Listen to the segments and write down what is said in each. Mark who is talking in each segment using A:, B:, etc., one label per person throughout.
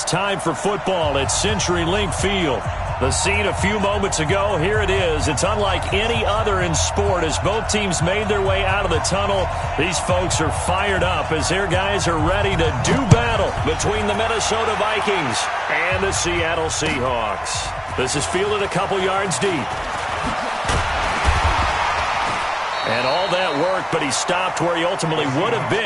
A: time for football at CenturyLink Field. The scene a few moments ago, here it is. It's unlike any other in sport as both teams made their way out of the tunnel. These folks are fired up as their guys are ready to do battle between the Minnesota Vikings and the Seattle Seahawks. This is fielded a couple yards deep. And all that work, but he stopped where he ultimately would have been.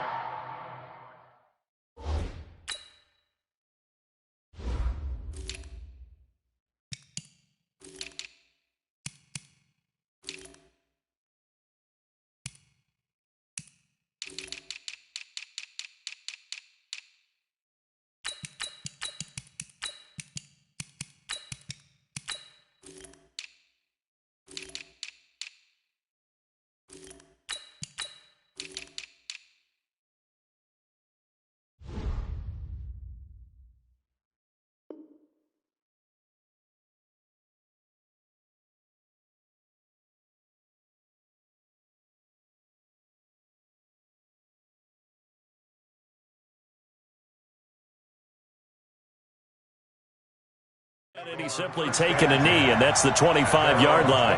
A: And he's simply taken a knee, and that's the 25-yard line.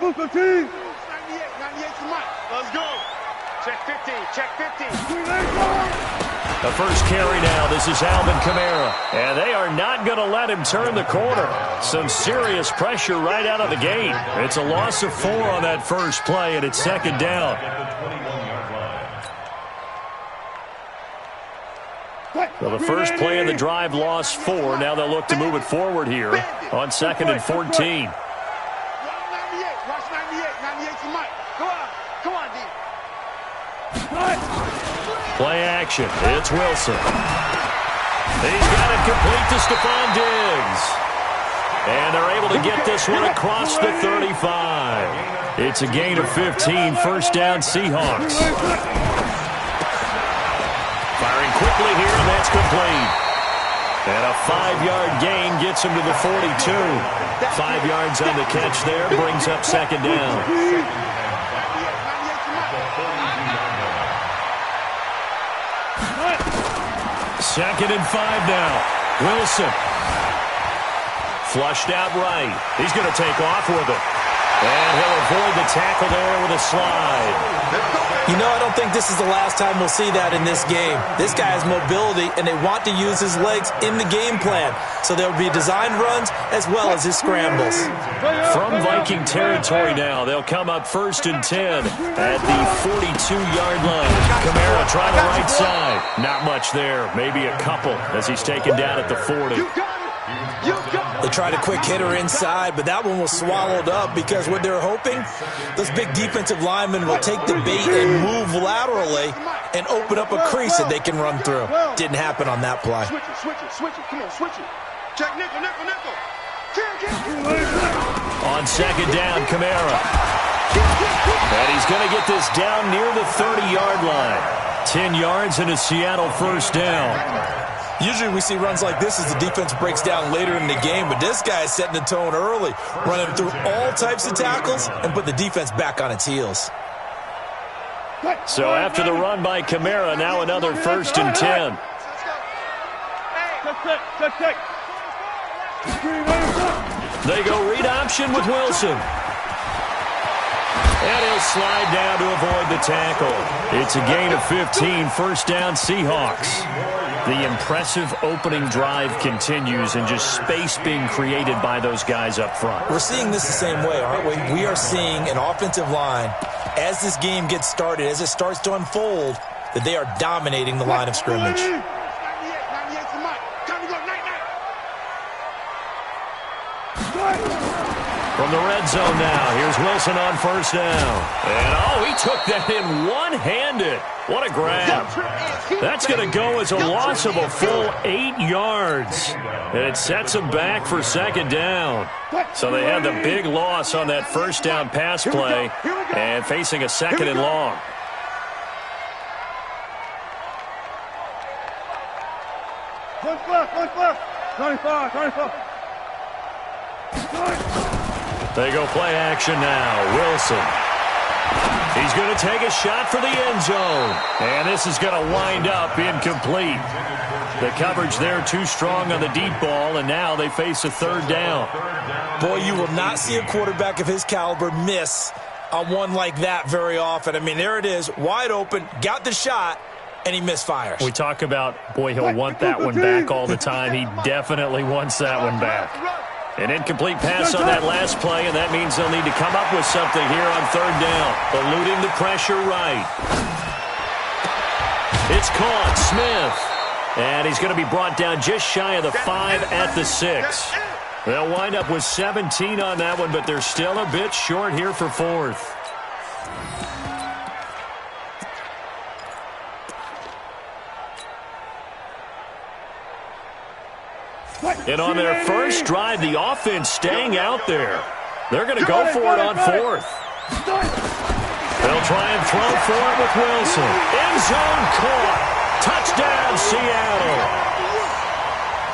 B: Move 15. 98 to Mike. Let's go. Check 50. Check 50.
A: The first carry now. This is Alvin Kamara. And they are not going to let him turn the corner. Some serious pressure right out of the gate. It's a loss of 4 on that first play, and it's second down. Well, the first play of the drive lost 4. Now they'll look to move it forward here on 2nd and 14. Play action. It's Wilson. He's got it complete to Stephon Diggs. And they're able to get this one across the 35. It's a gain of 15. First down, Seahawks. Firing quickly here, and that's complete. And a 5-yard gain gets him to the 42. 5 yards on the catch there, brings up second down. Second and 5 now. Wilson. Flushed out right. He's going to take off with it. And he'll avoid the tackle there with a slide.
C: You know, I don't think this is the last time we'll see that in this game. This guy has mobility, and they want to use his legs in the game plan. So there'll be designed runs as well as his scrambles.
A: From Viking territory now, they'll come up 1st and 10 at the 42-yard line. Kamara trying the right side. Not much there. Maybe a couple as he's taken down at the 40.
C: They tried a quick hitter inside, but that one was swallowed up because what they're hoping, those big defensive linemen will take the bait and move laterally and open up a crease that they can run through. Didn't happen on that play.
B: Switch it. Come on, switch it. Check nickel.
A: On second down, Kamara. And he's going to get this down near the 30-yard line. 10 yards and a Seattle first down.
C: Usually we see runs like this as the defense breaks down later in the game, but this guy is setting the tone early, running through all types of tackles and put the defense back on its heels.
A: So after the run by Kamara, now another 1st and 10. They go read option with Wilson. And he'll slide down to avoid the tackle. It's a gain of 15, first down Seahawks. The impressive opening drive continues and just space being created by those guys up front.
C: We're seeing this the same way, aren't we? We are seeing an offensive line, as this game gets started, as it starts to unfold, that they are dominating the line of scrimmage.
A: From the red zone now, here's Wilson on first down. And, he took that in one-handed. What a grab. That's going to go as a loss of a full 8 yards. And it sets them back for second down. So they had the big loss on that first down pass play and facing a second and long.
B: One left. 25.
A: They go play action now. Wilson. He's going to take a shot for the end zone. And this is going to wind up incomplete. The coverage there too strong on the deep ball, and now they face a third down.
C: Boy, you will not see a quarterback of his caliber miss on one like that very often. I mean, there it is, wide open, got the shot, and he misfires.
A: We talk about, boy, he'll want that one back all the time. He definitely wants that one back. An incomplete pass on that last play, and that means they'll need to come up with something here on third down. Eluding the pressure right. It's caught. Smith. And he's going to be brought down just shy of the 5 at the 6. They'll wind up with 17 on that one, but they're still a bit short here for fourth. And on their first drive, the offense staying out there. They're going to go for it on fourth. They'll try and throw for it with Wilson. End zone caught. Touchdown, Seattle.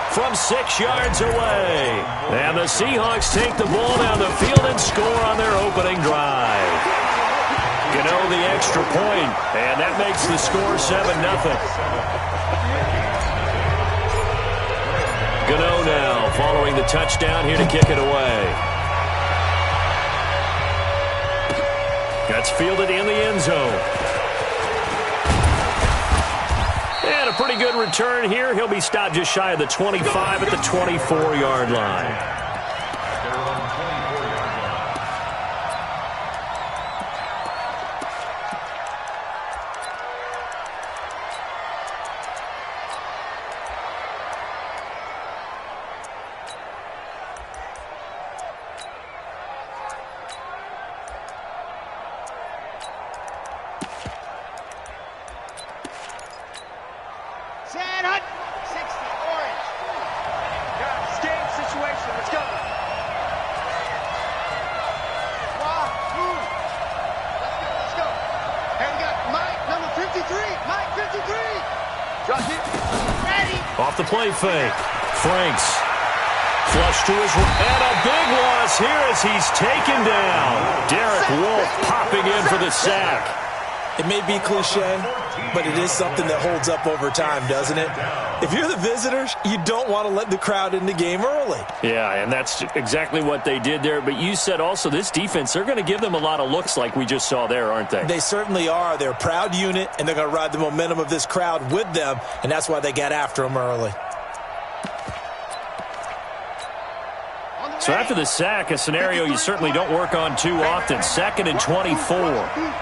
A: From 6 yards away. And the Seahawks take the ball down the field and score on their opening drive. Gano the extra point, and that makes the score 7-0. Gano now following the touchdown here to kick it away. That's fielded in the end zone. And a pretty good return here. He'll be stopped just shy of the 25 at the 24-yard line. Off the play fake. Franks. Flush to his right. And a big loss here as he's taken down. Derek Wolfe popping in for the sack.
C: It may be cliche, but it is something that holds up over time, doesn't it? If you're the visitors, you don't want to let the crowd in the game early.
A: Yeah, and that's exactly what they did there. But you said also this defense, they're going to give them a lot of looks like we just saw there, aren't they?
C: They certainly are. They're a proud unit, and they're going to ride the momentum of this crowd with them, and that's why they got after them early.
A: So after the sack, a scenario you certainly don't work on too often. 2nd and 24.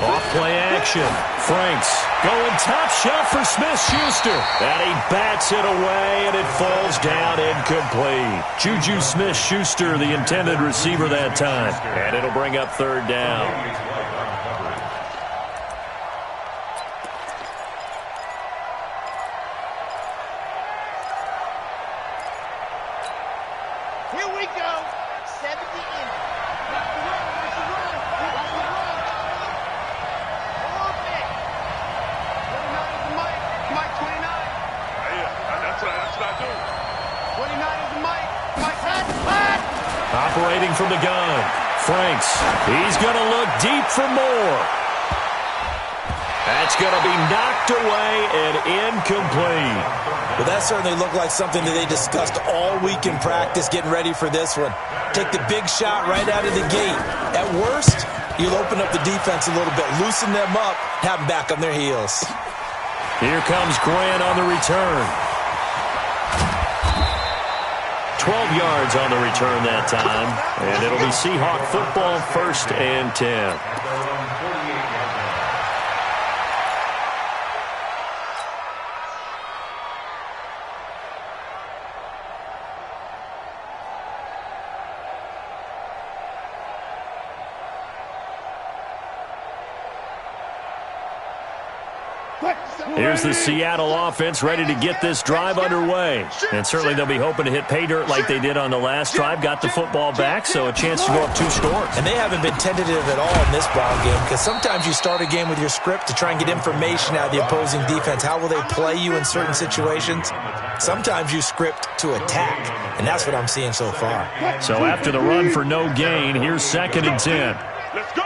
A: Off play action. Franks going top shot for Smith-Schuster. And he bats it away, and it falls down incomplete. Juju Smith-Schuster, the intended receiver that time. And it'll bring up third down. Operating from the gun. Franks. He's going to look deep for more. That's going to be knocked away and incomplete.
C: Well, that certainly looked like something that they discussed all week in practice getting ready for this one. Take the big shot right out of the gate. At worst, you'll open up the defense a little bit, loosen them up, have them back on their heels.
A: Here comes Grant on the return. 12 yards on the return that time, and it'll be Seahawk football, 1st and 10. Here's the Seattle offense ready to get this drive underway. And certainly they'll be hoping to hit pay dirt like they did on the last drive. Got the football back, so a chance to go up 2 scores.
C: And they haven't been tentative at all in this ball game, because sometimes you start a game with your script to try and get information out of the opposing defense. How will they play you in certain situations? Sometimes you script to attack, and that's what I'm seeing so far.
A: So after the run for no gain, here's 2nd and 10.
B: Let's go.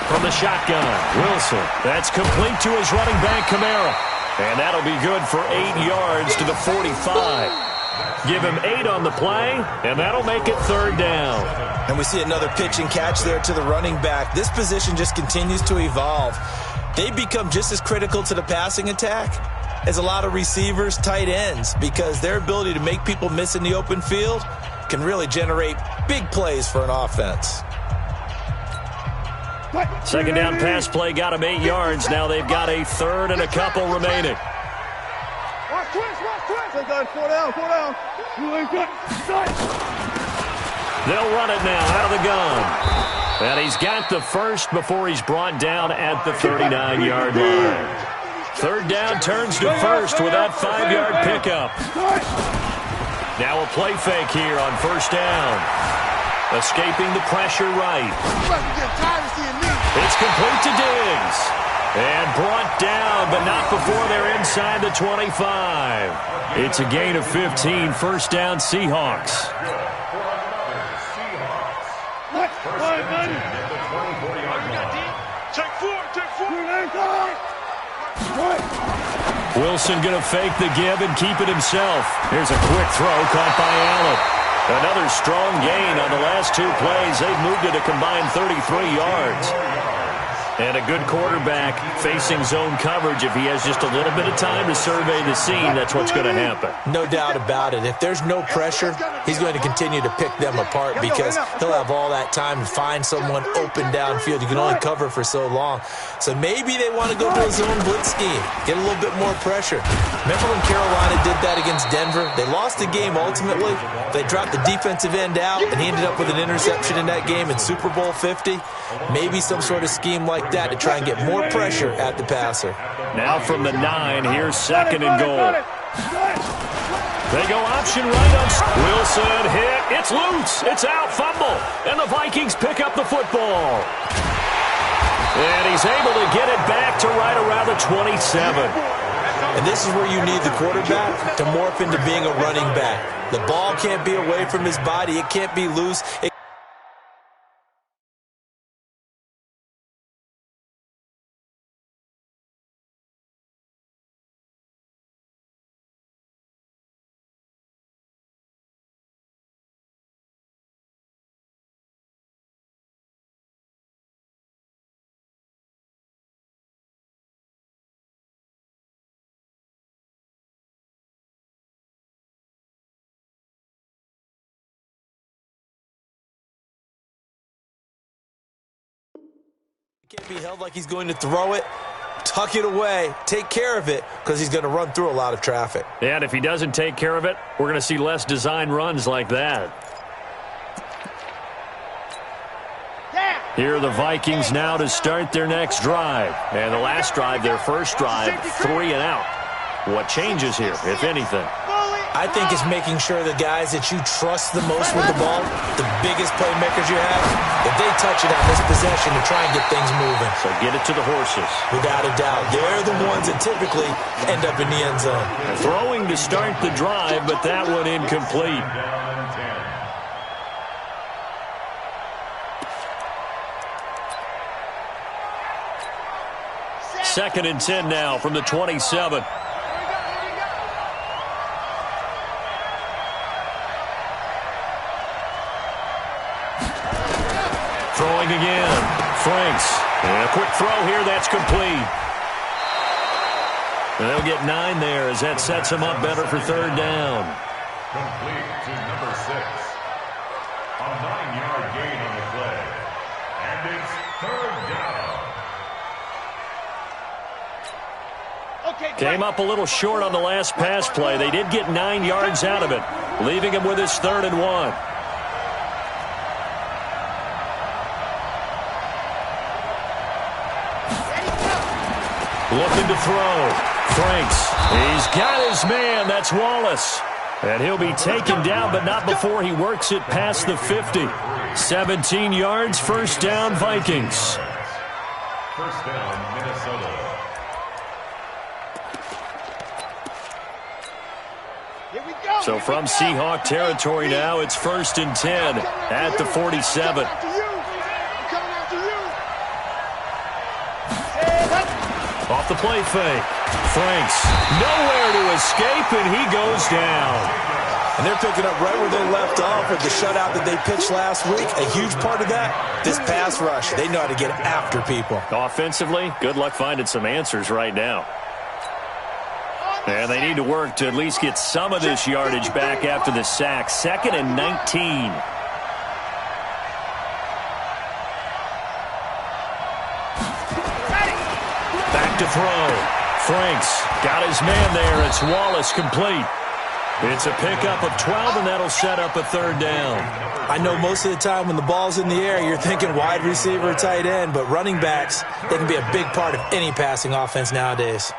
A: From the shotgun, Wilson. That's complete to his running back, Kamara. And that'll be good for 8 yards to the 45. Give him 8 on the play, and that'll make it 3rd down.
C: And we see another pitch and catch there to the running back. This position just continues to evolve. They become just as critical to the passing attack as a lot of receivers, tight ends, because their ability to make people miss in the open field can really generate big plays for an offense.
A: 2nd down pass play got him 8 yards. Now they've got a 3rd and a couple remaining.
B: Watch twist. 4 down.
A: They'll run it now out of the gun. And he's got the first before he's brought down at the 39-yard line. 3rd down turns to 1st with that 5-yard pickup. Now a play fake here on 1st down. Escaping the pressure right. It's complete to Diggs. And brought down, but not before they're inside the 25. It's a gain of 15, 1st down Seahawks. Wilson going to fake the give and keep it himself. Here's a quick throw caught by Allen. Another strong gain on the last 2 plays. They've moved it a combined 33 yards. And a good quarterback facing zone coverage. If he has just a little bit of time to survey the scene, that's what's going to happen.
C: No doubt about it. If there's no pressure, he's going to continue to pick them apart because he'll have all that time to find someone open downfield. You can only cover for so long. So maybe they want to go to a zone blitz scheme, get a little bit more pressure. Remember when Carolina did that against Denver? They lost the game ultimately. They dropped the defensive end out, and he ended up with an interception in that game in Super Bowl 50. Maybe some sort of scheme like that to try and get more pressure at the passer.
A: Now from the 9, here's 2nd and goal. They go option right on Wilson. Hit. It's loose. It's out. Fumble. And the Vikings pick up the football. And he's able to get it back to right around the 27.
C: And this is where you need the quarterback to morph into being a running back. The ball can't be away from his body. It can't be loose. Can't be held like he's going to throw it. Tuck it away. Take care of it because he's going to run through a lot of traffic.
A: And if he doesn't take care of it, we're going to see less design runs like that. Here are the Vikings now to start their next drive. And the last drive, their first drive, 3 and out. What changes here, if anything?
C: I think it's making sure the guys that you trust the most with the ball, the biggest playmakers you have, if they touch it on this possession to try and get things moving.
A: So get it to the horses.
C: Without a doubt. They're the ones that typically end up in the end zone.
A: Throwing to start the drive, but that one incomplete. Second and 10 now from the 27. Throwing again. Franks. And a quick throw here. That's complete. And they'll get 9 there as that sets them up better for 3rd down.
D: Complete to number 6. A 9-yard gain on the play. And it's 3rd down.
A: Came up a little short on the last pass play. They did get 9 yards out of it. leaving him with his 3rd and 1. Looking to throw. Franks. He's got his man. That's Wallace. And he'll be taken down, but not before he works it past the 50. 17 yards, 1st down, Vikings.
D: 1st down, Minnesota.
A: So from Seahawk territory now, it's 1st and 10 at the 47. Off the play fake. Franks nowhere to escape, and he goes down.
C: And they're picking up right where they left off with the shutout that they pitched last week. A huge part of that, this pass rush. They know how to get after people.
A: Offensively, good luck finding some answers right now. And they need to work to at least get some of this yardage back after the sack. 2nd and 19. Back to throw. Franks got his man there. It's Wallace complete. It's a pickup of 12, and that'll set up a 3rd down.
C: I know most of the time when the ball's in the air, you're thinking wide receiver, tight end, but running backs, they can be a big part of any passing offense nowadays.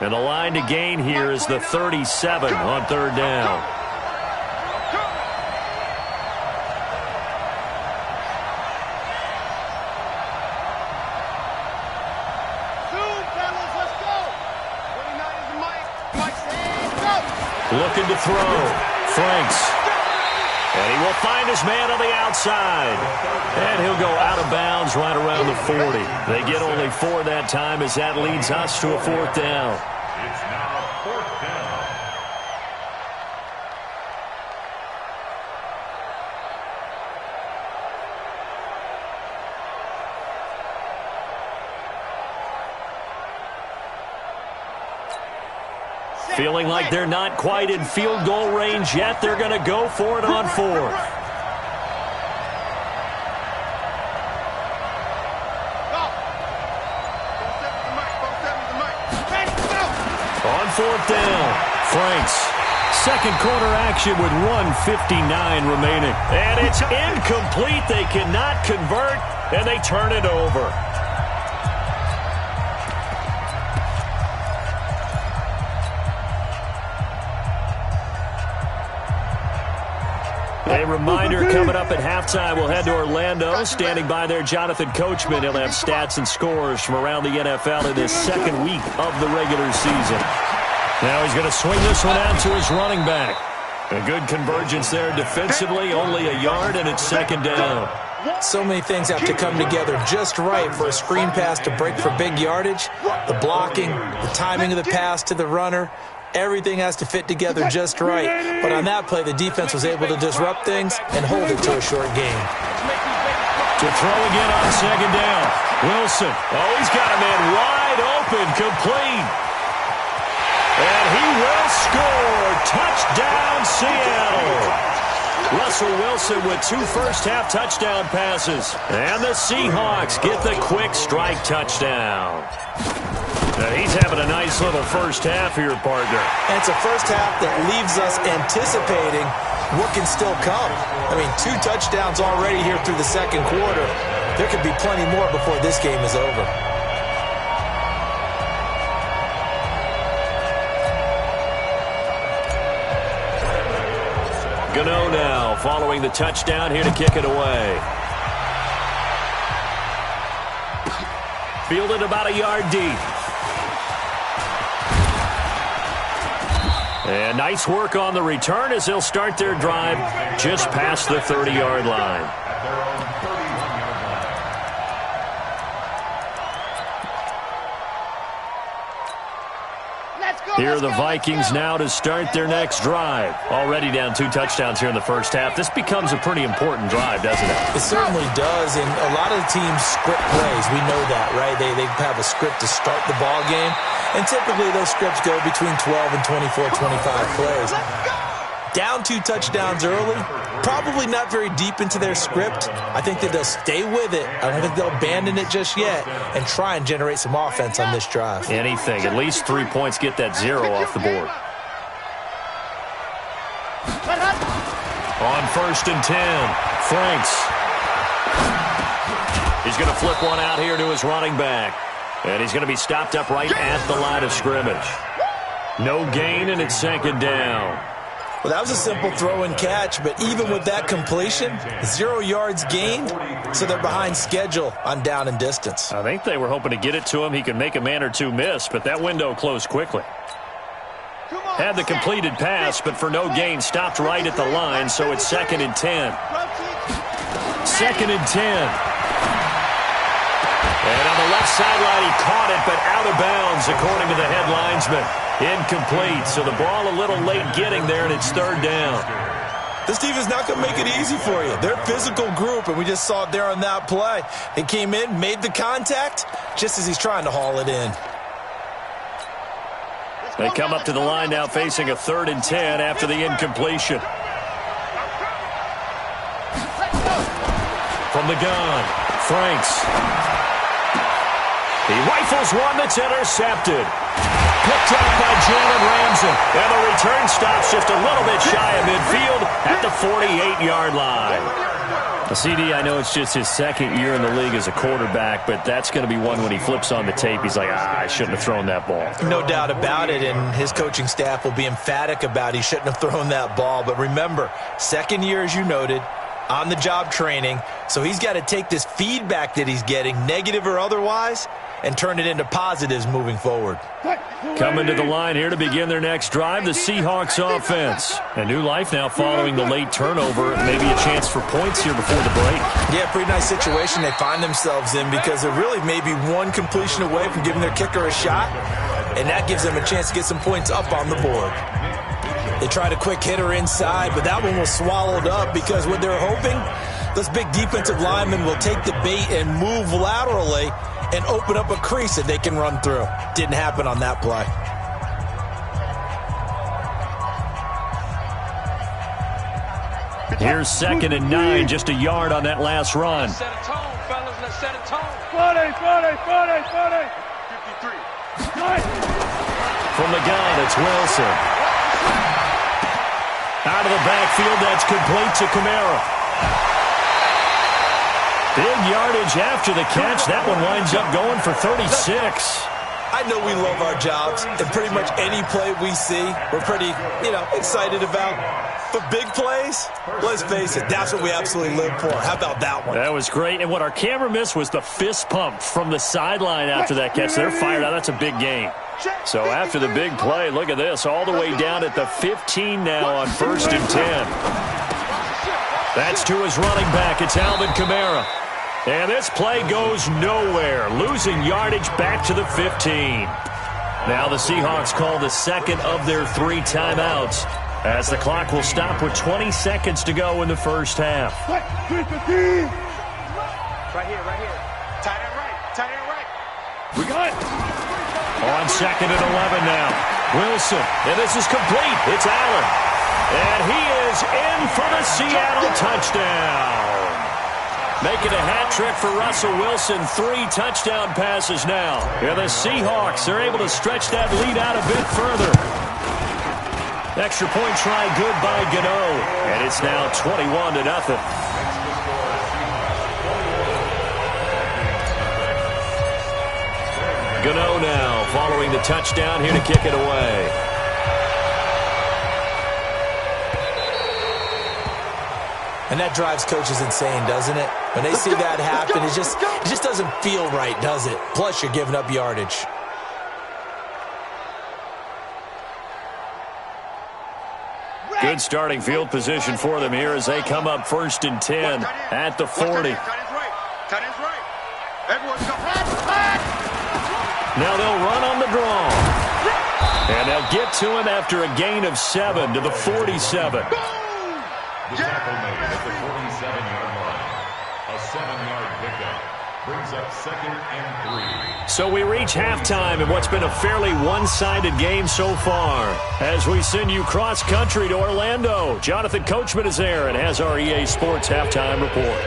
A: And the line to gain here is the 37 on 3rd down. Looking to throw. Franks. And he will find his man on the outside. And he'll go out of bounds right around the 40. They get only 4 that time as that leads us to a 4th down.
D: It's now 4th down.
A: Feeling like they're not quite in field goal range yet, they're going to go for it on 4th. On 4th down, Franks. 2nd quarter action with 1:59 remaining. And it's incomplete. They cannot convert, and they turn it over. A reminder coming up at halftime, we'll head to Orlando. Standing by there, Jonathan Coachman. He'll have stats and scores from around the NFL in this 2nd week of the regular season. Now he's going to swing this one out to his running back. A good convergence there defensively, only a yard, and it's 2nd down.
C: So many things have to come together just right for a screen pass to break for big yardage. The blocking, the timing of the pass to the runner, everything has to fit together just right. But on that play, the defense was able to disrupt things and hold it to a short game.
A: To throw again on 2nd down. Wilson. Oh, he's got a man wide open, complete. And he will score. Touchdown, Seattle. Russell Wilson with 2 first-half touchdown passes. And the Seahawks get the quick strike touchdown. Now he's having a nice little first half here, partner.
C: And it's a first half that leaves us anticipating what can still come. I mean, 2 touchdowns already here through the 2nd quarter. There could be plenty more before this game is over.
A: Gano now following the touchdown here to kick it away. Fielded about a yard deep. And nice work on the return as they'll start their drive just past the 30-yard line. Here are the Vikings now to start their next drive. Already down 2 touchdowns here in the first half. This becomes a pretty important drive, doesn't it?
C: It certainly does, and a lot of the teams script plays. We know that, right? They have a script to start the ball game, and typically those scripts go between 12 and 24, 25 plays. Down 2 touchdowns early, probably not very deep into their script. I think that they'll stay with it. I don't think they'll abandon it just yet and try and generate some offense on this drive.
A: Anything. At least 3 points, get that 0 off the board. On 1st and 10, Franks. He's going to flip one out here to his running back. And he's going to be stopped up right at the line of scrimmage. No gain, and it's 2nd down.
C: Well, that was a simple throw and catch, but even with that completion, 0 yards gained, so they're behind schedule on down and distance.
A: I think they were hoping to get it to him. He could make a man or two miss, but that window closed quickly. Had the completed pass, but for no gain, stopped right at the line, so it's 2nd and 10. 2nd and 10. And on the left sideline, he caught it, but out of bounds, according to the head linesman. Incomplete, so the ball a little late getting there, and it's 3rd down.
C: This team is not going to make it easy for you. They're a physical group, and we just saw it there on that play. He came in, made the contact, just as he's trying to haul it in.
A: They come up to the line now facing a 3rd and 10 after the incompletion. From the gun, Franks. He rifles one that's intercepted. Picked up by Jalen Ramsey. And the return stops just a little bit shy of midfield at the 48-yard line. CD, I know it's just his 2nd year in the league as a quarterback, but that's going to be one when he flips on the tape. He's like, I shouldn't have thrown that ball.
C: No doubt about it, and his coaching staff will be emphatic about he shouldn't have thrown that ball. But remember, 2nd year, as you noted, on-the-job training, so he's got to take this feedback that he's getting, negative or otherwise, and turn it into positives moving forward.
A: Coming to the line here to begin their next drive, the Seahawks offense. A new life now following the late turnover. Maybe a chance for points here before the break.
C: Yeah, pretty nice situation they find themselves in because they're really maybe one completion away from giving their kicker a shot, and that gives them a chance to get some points up on the board. They tried a quick hitter inside, but that one was swallowed up because what they're hoping, those big defensive linemen will take the bait and move laterally and open up a crease that they can run through. Didn't happen on that play.
A: Here's 2nd and 9, just a yard on that last run.
B: Set a tone, fellas. Let's set a tone. 40, 40, 40, 40. 53.
A: From the gun, it's Wilson. Out of the backfield, that's complete to Kamara. Big yardage after the catch. That one winds up going for 36.
C: I know we love our jobs, and pretty much any play we see, we're pretty, excited about. But big plays, let's face it, that's what we absolutely live for. How about that one?
A: That was great. And what our camera missed was the fist pump from the sideline after that catch. They're fired out. That's a big game. So after the big play, look at this, all the way down at the 15 now on 1st and 10. That's to his running back. It's Alvin Kamara. And this play goes nowhere, losing yardage back to the 15. Now the Seahawks call the 2nd of their 3 timeouts as the clock will stop with 20 seconds to go in the first half.
B: Right here. Tight end right.
A: We got it. On 2nd and 11 now. Wilson, and this is complete. It's Allen. And he is in for the Seattle touchdown. Making a hat trick for Russell Wilson. 3 touchdown passes now. And the Seahawks are able to stretch that lead out a bit further. Extra point try good by Gano. And it's now 21-0. Gano now following the touchdown here to kick it away.
C: And that drives coaches insane, doesn't it? When they see that happen, it just doesn't feel right, does it? Plus, you're giving up yardage.
A: Good starting field position for them here as they come up 1st and 10 at the 40. Now they'll run on the draw. And they'll get to him after a gain of 7 to the 47.
D: The tackle made at the 47-yard line. A 7-yard pickup brings up 2nd and 3.
A: So we reach halftime in what's been a fairly one-sided game so far. As we send you cross-country to Orlando, Jonathan Coachman is there and has our EA Sports halftime report.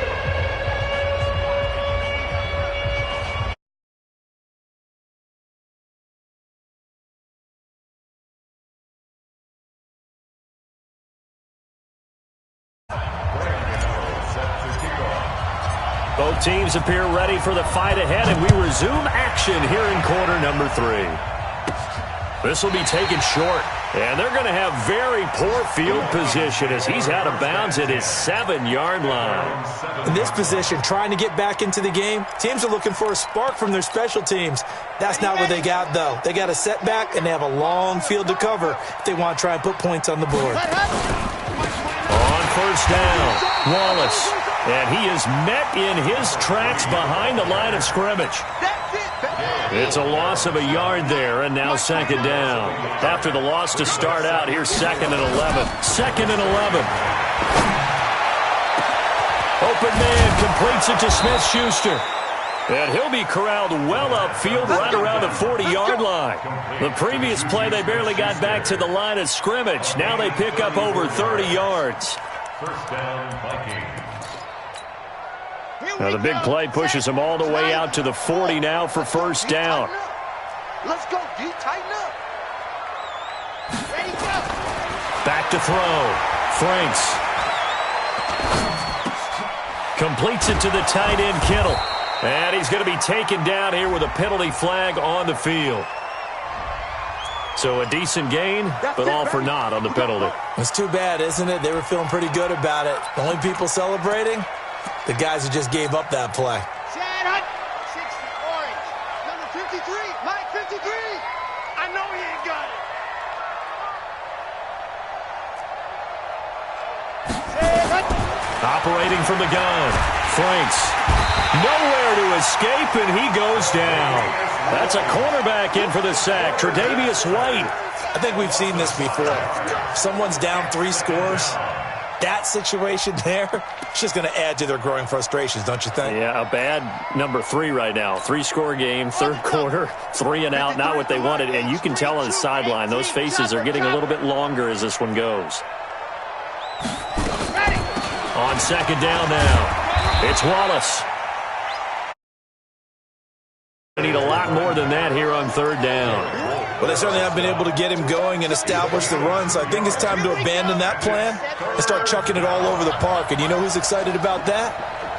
A: Both teams appear ready for the fight ahead, and we resume action here in quarter number 3. This will be taken short, and they're going to have very poor field position as he's out of bounds at his 7-yard line.
C: In this position, trying to get back into the game, teams are looking for a spark from their special teams. That's not what they got, though. They got a setback, and they have a long field to cover if they want to try and put points on the board.
A: On first down, Wallace. And he is met in his tracks behind the line of scrimmage. It's a loss of a yard there, and now second down. After the loss to start out, here's 2nd and 11. 2nd and 11. Open man completes it to Smith-Schuster. And he'll be corralled well upfield right around the 40-yard line. The previous play, they barely got back to the line of scrimmage. Now they pick up over 30 yards.
D: First down, Vikings.
A: Now the big play pushes them all the way out to the 40 now for first down.
B: Let's go, D. Tighten up. Ready, go.
A: Back to throw. Franks. Completes it to the tight end, Kittle. And he's going to be taken down here with a penalty flag on the field. So a decent gain, but all for naught on the penalty.
C: It's too bad, isn't it? They were feeling pretty good about it. The only people celebrating, the guys who just gave up that play.
B: 60, orange. Number 53, Mike 53. I know he ain't got it.
A: Operating from the gun, Franks. Nowhere to escape, and he goes down. That's a cornerback in for the sack, Tre'Davious White.
C: I think we've seen this before. If someone's down 3 scores, that situation there, it's just going to add to their growing frustrations, don't you think?
A: Yeah, a bad number 3 right now. 3-score game, third quarter, 3 and out, not what they wanted. And you can tell on the sideline, those faces are getting a little bit longer as this one goes. On second down now, it's Wallace. They need a lot more than that here on third down.
C: Well, they certainly have been able to get him going and establish the run, so I think it's time to abandon that plan and start chucking it all over the park. And you know who's excited about that?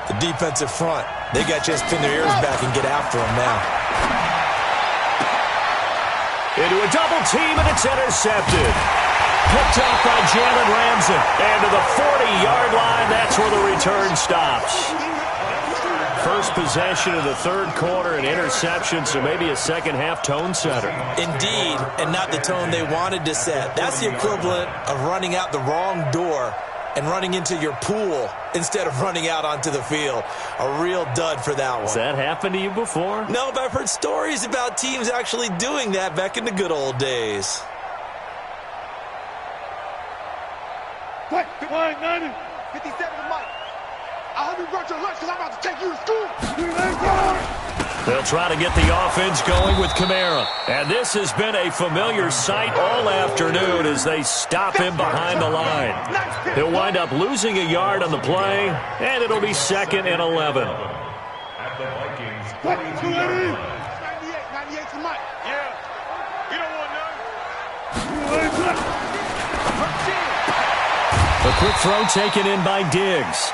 C: The defensive front. They got just pin their ears back and get after him now.
A: Into a double team, and it's intercepted. Picked off by Jalen Ramsey. And to the 40-yard line, that's where the return stops. First possession of the third quarter, an interception, so maybe a second-half tone setter.
C: Indeed, and not the tone they wanted to set. That's the equivalent of running out the wrong door and running into your pool instead of running out onto the field. A real dud for that one.
A: Has that happened to you before?
C: No, but I've heard stories about teams actually doing that back in the good old days.
B: Wait, 90, 57 to Mike. I hope you brought your lunch because I'm about to take you to school.
A: They'll try to get the offense going with Kamara. And this has been a familiar sight all afternoon as they stop him behind the line. He'll wind up losing a yard on the play, and it'll be 2nd and 11.
D: At the Vikings, 42-yard line.
B: 98 to Mike. Yeah. You don't want none.
A: A quick throw taken in by Diggs.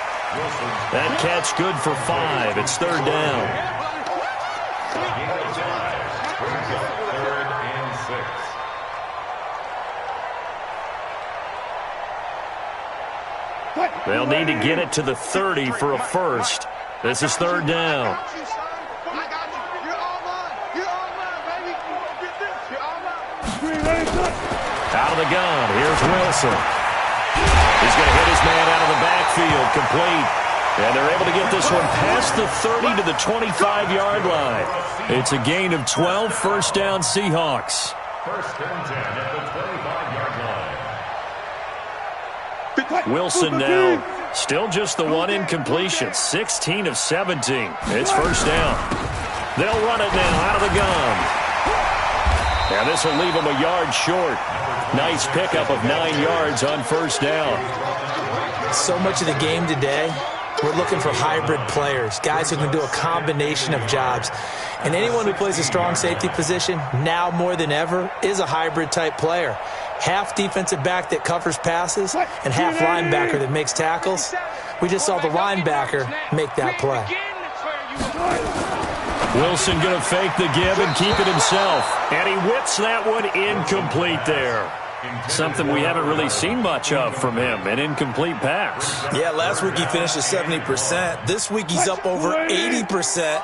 A: That catch good for 5. It's third down.
D: Gain of 5 brings up 3rd and 6.
A: They'll need to get it to the 30 for a first. This is third down. Out of the gun, here's Wilson. He's going to hit his man out of the backfield, complete. And they're able to get this one past the 30 to the 25-yard line. It's a gain of 12, first down Seahawks.
D: First and 10 at the 25-yard line.
A: Wilson now, still just the one incompletion, 16 of 17. It's first down. They'll run it now out of the gun. And this will leave them a yard short. Nice pickup of 9 yards on first down.
C: So much of the game today, we're looking for hybrid players, guys who can do a combination of jobs. And anyone who plays a strong safety position, now more than ever, is a hybrid type player. Half defensive back that covers passes and half linebacker that makes tackles. We just saw the linebacker make that play.
A: Wilson going to fake the give and keep it himself. And he whips that one incomplete there. Something we haven't really seen much of from him, an incomplete pass.
C: Yeah, last week he finished at 70%. This week he's up over 80%.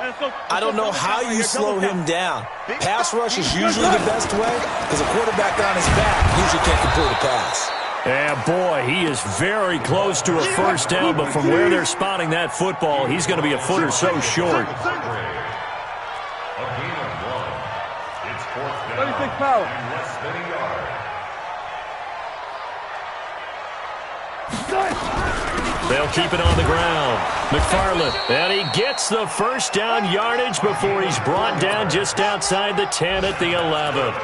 C: I don't know how you slow him down. Pass rush is usually the best way because a quarterback on his back usually can't complete a pass.
A: Yeah, boy, he is very close to a first down, but from where they're spotting that football, he's going to be a foot or so short.
D: A gain of 1. It's fourth down.
B: 36 power.
D: And less than a yard.
A: They'll keep it on the ground. McFarland, and he gets the first down yardage before he's brought down just outside the 10 at the 11.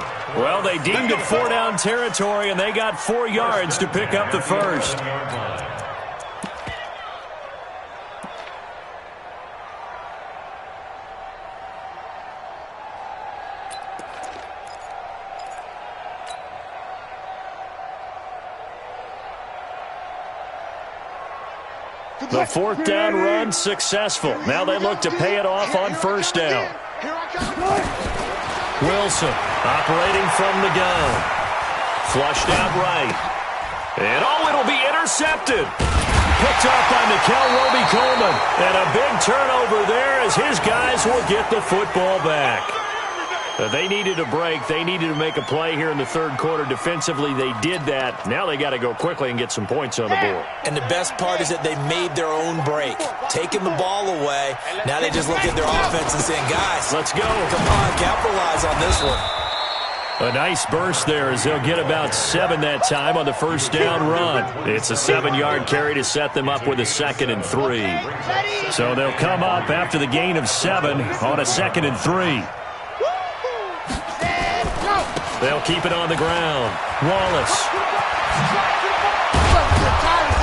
A: Well, they deemed it 4-down territory, and they got 4 yards to pick up the first. The fourth down run successful. Now they look to pay it off on first down. Wilson operating from the gun. Flushed out right. And it'll be intercepted. Picked up by Nickel Roby-Coleman. And a big turnover there as his guys will get the football back. They needed a break. They needed to make a play here in the third quarter. Defensively, they did that. Now they got to go quickly and get some points on the board.
C: And the best part is that they made their own break. Taking the ball away. Now they just look at their offense and saying, guys,
A: let's go.
C: Come on, capitalize on this one.
A: A nice burst there as they'll get about 7 that time on the first down run. It's a 7-yard carry to set them up with a 2nd and 3. So they'll come up after the gain of 7 on a 2nd and 3. They'll keep it on the ground. Wallace.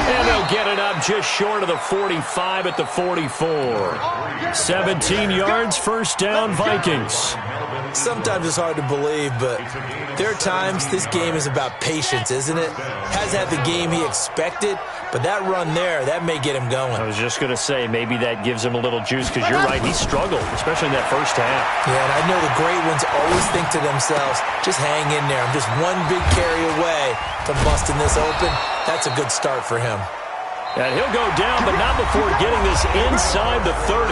A: And they'll get it up just short of the 45 at the 44. 17 yards, first down, Vikings.
C: Sometimes it's hard to believe, but there are times this game is about patience, isn't it? Has had the game he expected, but that run there, that may get him going.
A: I was just going to say, maybe that gives him a little juice, because you're right, he struggled, especially in that first half.
C: Yeah, and I know the great ones always think to themselves, just hang in there. I'm just one big carry away from busting this open. That's a good start for him.
A: And he'll go down, but not before getting this inside the 30.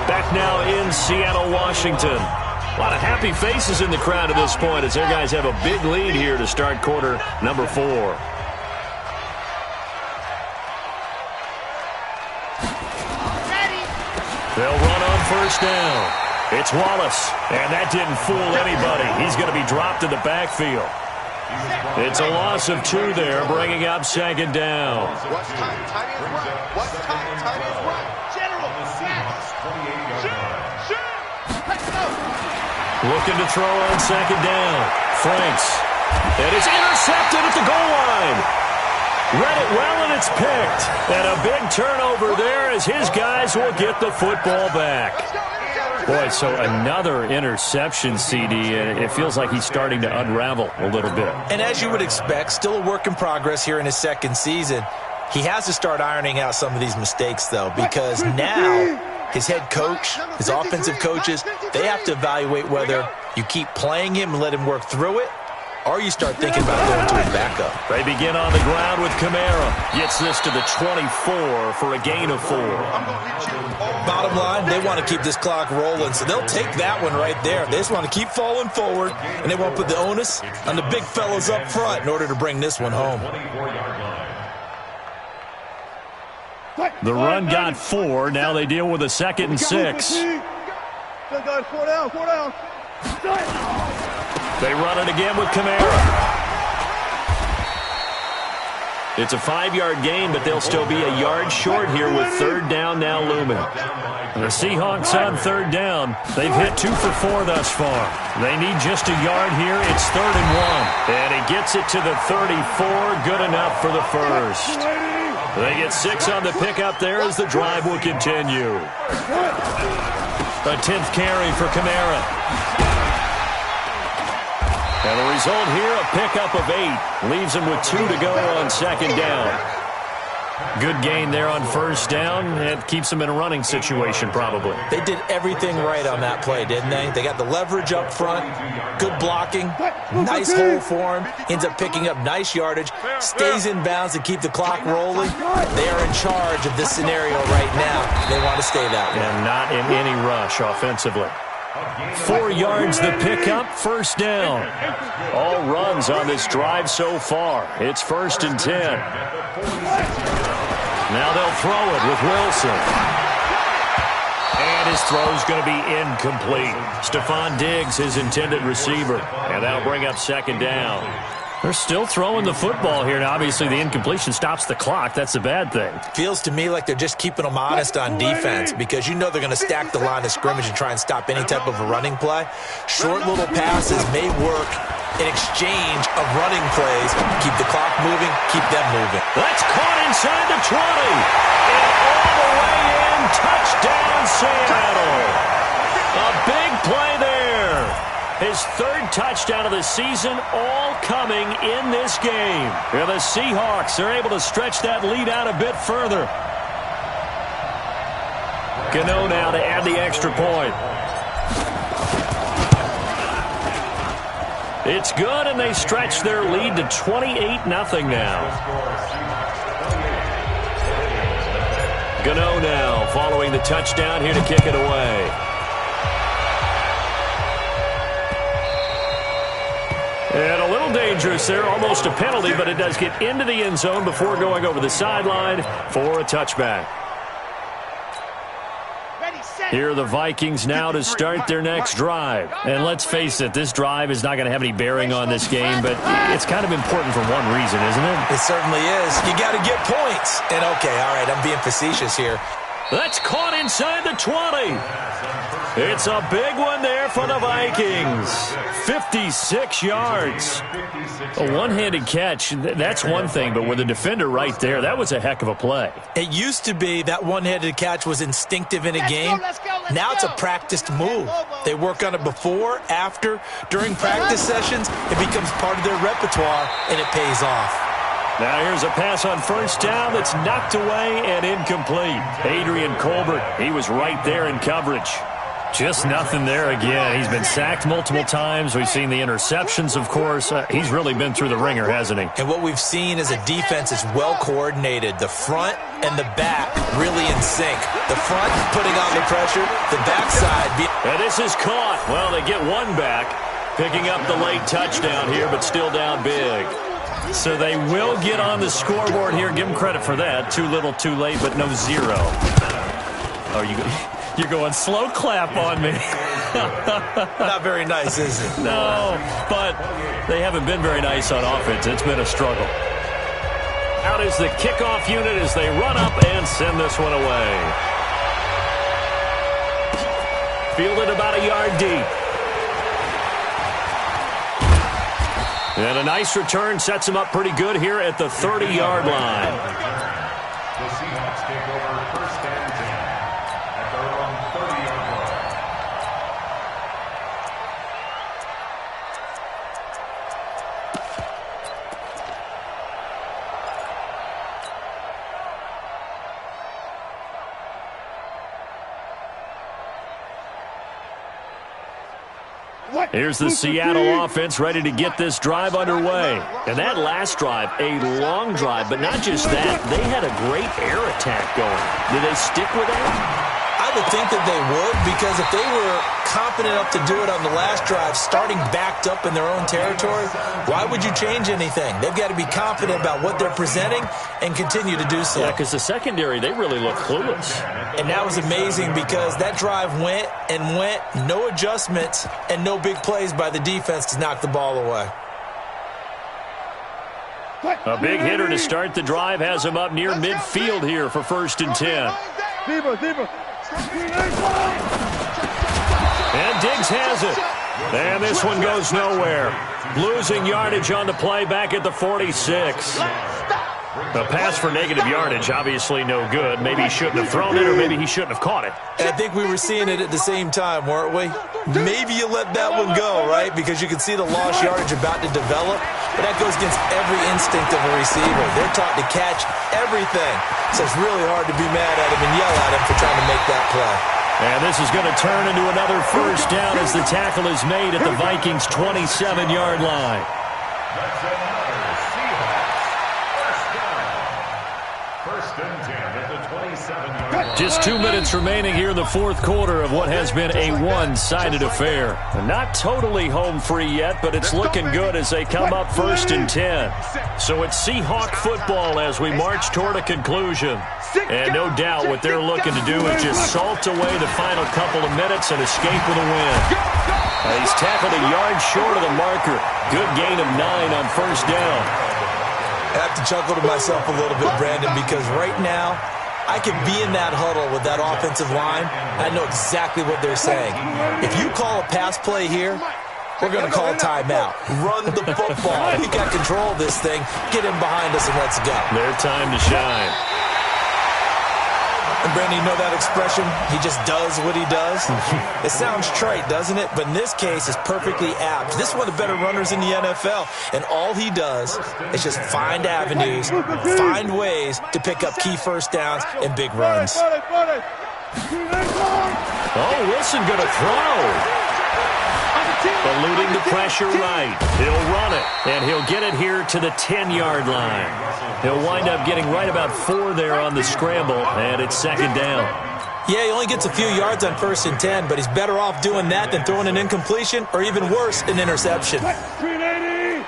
A: Back now in Seattle, Washington. A lot of happy faces in the crowd at this point as their guys have a big lead here to start quarter number 4. They'll run on first down. It's Wallace, and that didn't fool anybody. He's going to be dropped in the backfield. It's a loss of 2 there, bringing up 2nd down.
B: What's time? Time is right. What's time? Time is right. General,
A: looking to throw on 2nd down. Franks. And it's intercepted at the goal line. Read it well, and it's picked. And a big turnover there as his guys will get the football back. Boy, so another interception, CD, and it feels like he's starting to unravel a little bit.
C: And as you would expect, still a work in progress here in his 2nd season. He has to start ironing out some of these mistakes, though, because now his head coach, his offensive coaches, they have to evaluate whether you keep playing him and let him work through it, or you start thinking about going to his backup.
A: They begin on the ground with Kamara. Gets this to the 24 for a gain of 4.
C: Bottom line, they want to keep this clock rolling, so they'll take that one right there. They just want to keep falling forward, and they want to put the onus on the big fellas up front in order to bring this one home.
A: The run got 4. Now they deal with a 2nd and 6.
B: 4 down, 4 down.
A: They run it again with Kamara. It's a 5-yard gain, but they'll still be a yard short here with 3rd down now looming. The Seahawks on 3rd down. They've hit 2 for 4 thus far. They need just a yard here. It's 3rd and 1. And he gets it to the 34. Good enough for the first. They get 6 on the pickup there as the drive will continue. A 10th carry for Kamara. And the result here, a pickup of 8. Leaves him with 2 to go on 2nd down. Good gain there on first down. It keeps them in a running situation probably.
C: They did everything right on that play, didn't they? They got the leverage up front, good blocking, nice hole for him, ends up picking up nice yardage, stays in bounds to keep the clock rolling. They are in charge of this scenario right now. They want to stay that way.
A: And not in any rush offensively. 4 yards the pickup, first down. All runs on this drive so far. It's 1st and 10. Now they'll throw it with Wilson. And his throw's going to be incomplete. Stephon Diggs, his intended receiver. And that'll bring up 2nd down. They're still throwing the football here. Now, obviously, the incompletion stops the clock. That's a bad thing.
C: Feels to me like they're just keeping them honest on defense because you know they're going to stack the line of scrimmage and try and stop any type of a running play. Short little passes may work in exchange of running plays. Keep the clock moving, keep them moving.
A: That's caught inside the 20. And all the way in, touchdown Seattle. A big play there. His 3rd touchdown of the season, all coming in this game. And the Seahawks are able to stretch that lead out a bit further. Gano now to add the extra point. It's good, and they stretch their lead to 28-0 now. Gano now following the touchdown here to kick it away. And a little dangerous there, almost a penalty, but it does get into the end zone before going over the sideline for a touchback. Here are the Vikings now to start their next drive. And let's face it, this drive is not going to have any bearing on this game, but it's kind of important for one reason, isn't it?
C: It certainly is. You got to get points. And okay, all right, I'm being facetious here.
A: That's caught inside the 20. It's a big one there for the Vikings. 56 yards. A one-handed catch, that's one thing, but with a defender right there, that was a heck of a play.
C: It used to be that one-handed catch was instinctive in a game. Now it's a practiced move. They work on it before, after, during practice sessions. It becomes part of their repertoire, and it pays off.
A: Now here's a pass on first down that's knocked away and incomplete. Adrian Colbert, he was right there in coverage. Just nothing there again. He's been sacked multiple times. We've seen the interceptions, of course. He's really been through the ringer, hasn't he?
C: And what we've seen is a defense is well coordinated. The front and the back really in sync. The front putting on the pressure, the backside.
A: And this is caught. Well, they get one back, picking up the late touchdown here, but still down big. So they will get on the scoreboard here. Give them credit for that. Too little, too late, but no zero. You're going slow clap on me.
C: Not very nice, is it?
A: No, but they haven't been very nice on offense. It's been a struggle. Out is the kickoff unit as they run up and send this one away. Fielded about a yard deep. And a nice return sets him up pretty good here at the 30-yard line.
D: The Seahawks take over 1st and 10 at their own 30-yard line.
A: Here's the Seattle offense ready to get this drive underway. And that last drive, a long drive, but not just that. They had a great air attack going. Did they stick with that?
C: I would think that they would, because if they were confident enough to do it on the last drive, starting backed up in their own territory, why would you change anything? They've got to be confident about what they're presenting and continue to do so.
A: Yeah, because the secondary, they really look clueless.
C: And that was amazing because that drive went and went, no adjustments and no big plays by the defense to knock the ball away.
A: A big hitter to start the drive has him up near midfield here for 1st and 10. And Diggs has it. And this one goes nowhere. Losing yardage on the play back at the 46. A pass for negative yardage, obviously no good. Maybe he shouldn't have thrown it, or maybe he shouldn't have caught it.
C: And I think we were seeing it at the same time, weren't we? Maybe you let that one go, right? Because you can see the lost yardage about to develop, but that goes against every instinct of a receiver. They're taught to catch everything, so it's really hard to be mad at him and yell at him for trying to make that play.
A: And this is going to turn into another first down as the tackle is made at the Vikings' 27-yard line.
D: That's another Seahawks first down. First and 10 at the 27-yard line.
A: Just 2 minutes remaining here in the fourth quarter of what has been a one-sided affair. Not totally home free yet, but it's looking good as they come up first and 10. So it's Seahawk football as we march toward a conclusion. And no doubt what they're looking to do is just salt away the final couple of minutes and escape with a win. He's tackled a yard short of the marker. Good gain of 9 on first down.
C: I have to chuckle to myself a little bit, Brandon, because right now I could be in that huddle with that offensive line. I know exactly what they're saying. If you call a pass play here, we're going to call a timeout. Run the football. We got control of this thing. Get him behind us and let's go.
A: Their time to shine.
C: And Brandon, you know that expression? He just does what he does. It sounds trite, doesn't it? But in this case, it's perfectly apt. This is one of the better runners in the NFL. And all he does is just find avenues, find ways to pick up key first downs and big runs.
A: Oh, Wilson going to throw. Eluding the pressure right. He'll run it, and he'll get it here to the 10-yard line. He'll wind up getting right about 4 there on the scramble, and it's second down.
C: Yeah, he only gets a few yards on first and 10, but he's better off doing that than throwing an incompletion or even worse, an interception.
B: 380.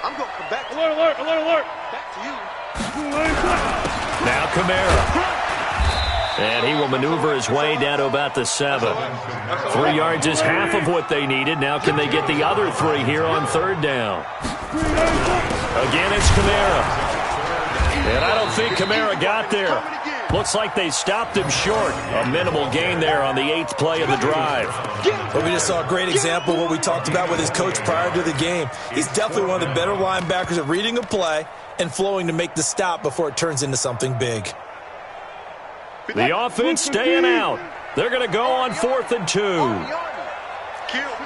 B: I'm going to come back. Alert. Back to you.
A: Now Kamara. And he will maneuver his way down to about the 7. 3 yards is half of what they needed. Now can they get the other 3 here on third down? Again, it's Kamara. And I don't think Kamara got there. Looks like they stopped him short. A minimal gain there on the 8th play of the drive.
C: Well, we just saw a great example of what we talked about with his coach prior to the game. He's definitely one of the better linebackers at reading a play and flowing to make the stop before it turns into something big.
A: The offense staying out. They're going to go on 4th and 2.
B: Good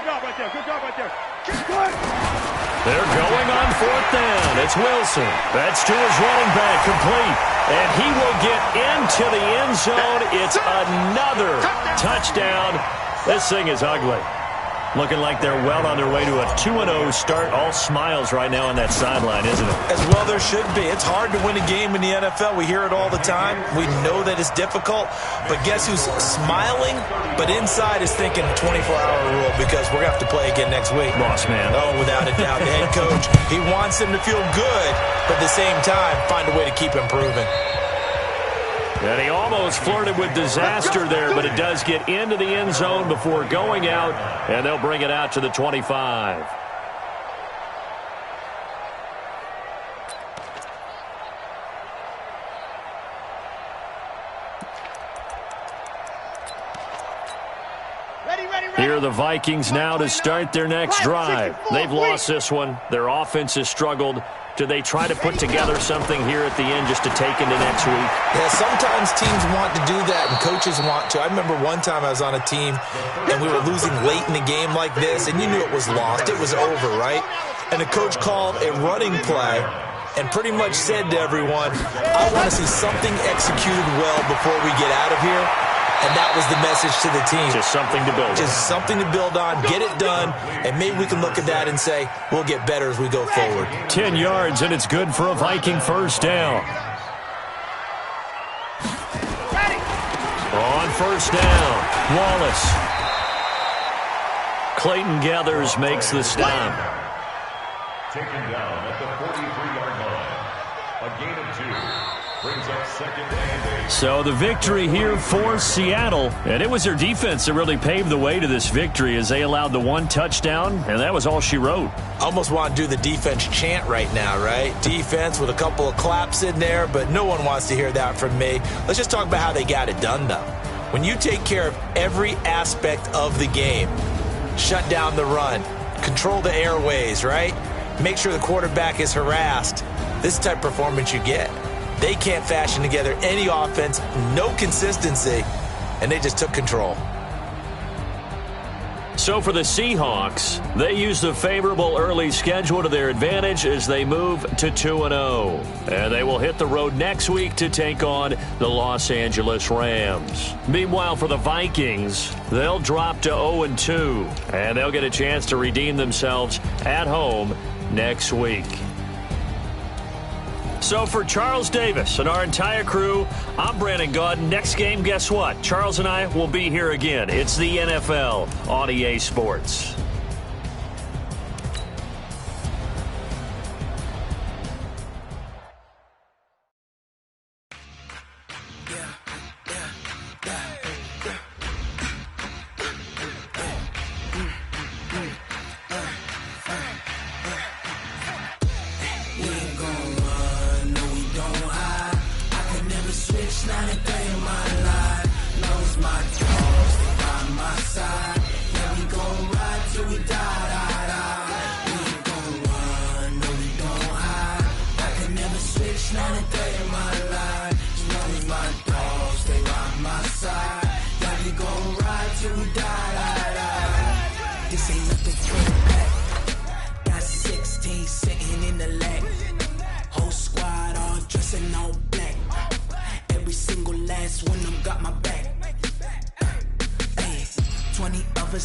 B: job right there.
A: They're going on 4th down. It's Wilson. That's to his running back, complete. And he will get into the end zone. It's another touchdown. This thing is ugly. Looking like they're well on their way to a 2-0 start. All smiles right now on that sideline, isn't it?
C: As well there should be. It's hard to win a game in the NFL. We hear it all the time. We know that it's difficult. But guess who's smiling? But inside is thinking 24-hour rule because we're going to have to play again next week.
A: Boss man.
C: Oh, without a doubt. The head coach, he wants them to feel good, but at the same time, find a way to keep improving.
A: And he almost flirted with disaster there, but it does get into the end zone before going out, and they'll bring it out to the 25. Here are the Vikings now to start their next drive. They've lost this one. Their offense has struggled. Do they try to put together something here at the end just to take into next week?
C: Yeah, sometimes teams want to do that and coaches want to. I remember one time I was on a team and we were losing late in the game like this, and you knew it was lost. It was over, right? And the coach called a running play and pretty much said to everyone, I want to see something executed well before we get out of here. And that was the message to the team.
A: Just something to build on.
C: Just something to build on, get it done, and maybe we can look at that and say, we'll get better as we go forward.
A: 10 yards, and it's good for a Viking first down. On first down, Wallace. Clayton Gathers makes the stop.
D: Taken down at the 43-yard line. A gain of 2. Brings up second and 8.
A: So the victory here for Seattle, and it was their defense that really paved the way to this victory as they allowed the 1 touchdown, and that was all she wrote.
C: I almost want to do the defense chant right now, right? Defense with a couple of claps in there, but no one wants to hear that from me. Let's just talk about how they got it done, though. When you take care of every aspect of the game, shut down the run, control the airways, right? Make sure the quarterback is harassed. this type of performance you get. They can't fashion together any offense, no consistency, and they just took control.
A: So for the Seahawks, they used a favorable early schedule to their advantage as they move to 2-0. And they will hit the road next week to take on the Los Angeles Rams. Meanwhile, for the Vikings, they'll drop to 0-2, and they'll get a chance to redeem themselves at home next week. So for Charles Davis and our entire crew, I'm Brandon Gaudin. Next game, guess what? Charles and I will be here again. It's the NFL on EA Sports.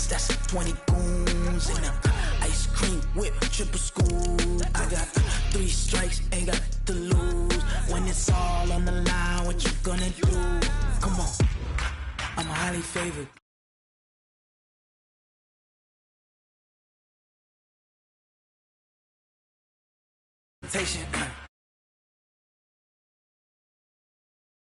E: That's 20 goons and ice cream whip, triple school. I got 3 strikes, ain't got to lose. When it's all on the line, what you gonna do? Come on, I'm highly favored. Patient.